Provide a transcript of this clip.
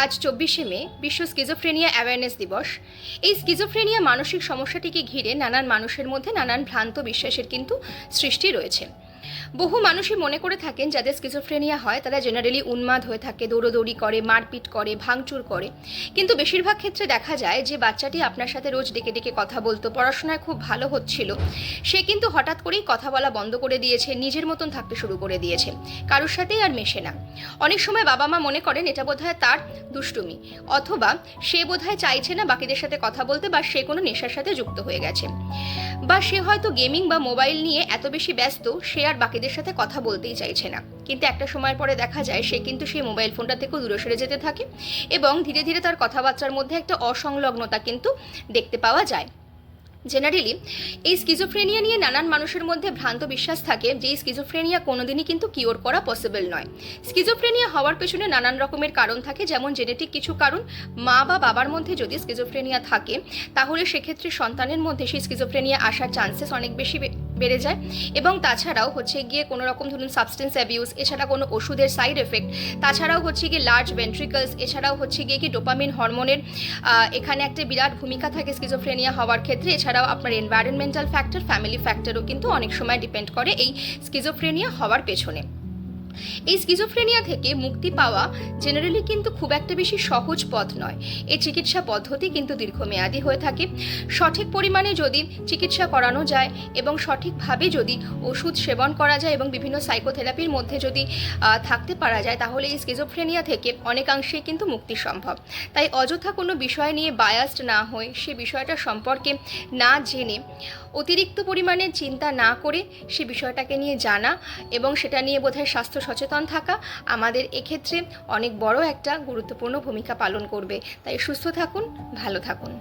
আজ 24শে মে বিশ্ব schizophrenia awareness দিবস। এই স্কিজোফ্রেনিয়া মানসিক সমস্যাটিকে ঘিরে নানান মানুষের মধ্যে নানান ভ্রান্ত বিশ্বাসের কিন্তু সৃষ্টি রয়েছে। বহু মানুষই মনে করে থাকেন যাদের স্কিজোফ্রেনিয়া হয় তারা জেনারেলি উন্মাদ হয়ে থাকে, দৌড়োদৌড়ি করে, মারপিট করে, ভাঙচুর করে। কিন্তু বেশিরভাগ ক্ষেত্রে দেখা যায় যে বাচ্চাটি আপনার সাথে রোজ ডেকে ডেকে কথা বলতো, পড়াশোনায় খুব ভালো হচ্ছিল, সে কিন্তু হঠাৎ করেই কথা বলা বন্ধ করে দিয়েছে, নিজের মতন থাকতে শুরু করে দিয়েছে, কারোর সাথেই আর মেশে না। অনেক সময় বাবা মা মনে করেন এটা বোধহয় তার দুষ্টুমি, অথবা সে বোধহয় চাইছে না বাকিদের সাথে কথা বলতে, বা সে কোনো নেশার সাথে যুক্ত হয়ে গেছে, বা সে হয়তো গেমিং বা মোবাইল নিয়ে এত বেশি ব্যস্ত সে আর বাকিদের সাথে কথা বলতেই চাইছে না। কিন্তু একটা সময়ের পরে দেখা যায় সে কিন্তু সেই মোবাইল ফোনটা থেকেও দূরে সরে যেতে থাকে এবং ধীরে ধীরে তার কথাবার্তার মধ্যে একটা অসংলগ্নতা কিন্তু দেখতে পাওয়া যায়। জেনারেলি এই স্কিজোফ্রেনিয়া নিয়ে নানান মানুষের মধ্যে ভ্রান্ত বিশ্বাস থাকে যে এই স্কিজোফ্রেনিয়া কোনোদিনই কিন্তু কিওর করা পসিবল নয়। স্কিজোফ্রেনিয়া হওয়ার পেছনে নানান রকমের কারণ থাকে, যেমন জেনেটিক কিছু কারণ। মা বা বাবার মধ্যে যদি স্কিজোফ্রেনিয়া থাকে তাহলে সেক্ষেত্রে সন্তানের মধ্যে সেই স্কিজোফ্রেনিয়া আসার চান্সেস অনেক বেশি বেড়ে যায়। এবং তাছাড়াও হচ্ছে গিয়ে কোনো রকম ধরুন সাবস্টেন্স অ্যাবিউজ, এছাড়া কোনো ওষুধের সাইড এফেক্ট, তাছাড়াও হচ্ছে গিয়ে লার্জ ভেন্ট্রিকলস, এছাড়াও হচ্ছে গিয়ে কি ডোপামিন হরমোনের এখানে একটা বিরাট ভূমিকা থাকে স্কিজোফ্রেনিয়া হওয়ার ক্ষেত্রে। এছাড়াও আপনার এনভায়রনমেন্টাল ফ্যাক্টর, ফ্যামিলি ফ্যাক্টরও কিন্তু অনেক সময় ডিপেন্ড করে এই স্কিজোফ্রেনিয়া হওয়ার পেছনে। এই স্কিজোফ্রেনিয়া থেকে মুক্তি পাওয়া জেনারেলি কিন্তু খুব একটা বেশি সহজ পথ নয়। এই চিকিৎসা পদ্ধতি কিন্তু দীর্ঘমেয়াদী হয়ে থাকে। সঠিক পরিমাণে যদি চিকিৎসা করানো যায় এবং সঠিকভাবে যদি ওষুধ সেবন করা যায় এবং বিভিন্ন সাইকোথেরাপির মধ্যে যদি থাকতে পারা যায় তাহলে এই স্কিজোফ্রেনিয়া থেকে অনেকাংশেই কিন্তু মুক্তি সম্ভব। তাই অযথা কোনো বিষয় নিয়ে বায়াসড না হয়ে, সে বিষয়টা সম্পর্কে না জেনে, অতিরিক্ত পরিমাণে চিন্তা না করে সে বিষয়টাকে নিয়ে জানা এবং সেটা নিয়ে বোধহয় স্বাস্থ্য সচেতন থাকা আমাদের এক্ষেত্রে অনেক বড় একটা গুরুত্বপূর্ণ ভূমিকা পালন করবে। তাই সুস্থ থাকুন, ভালো থাকুন।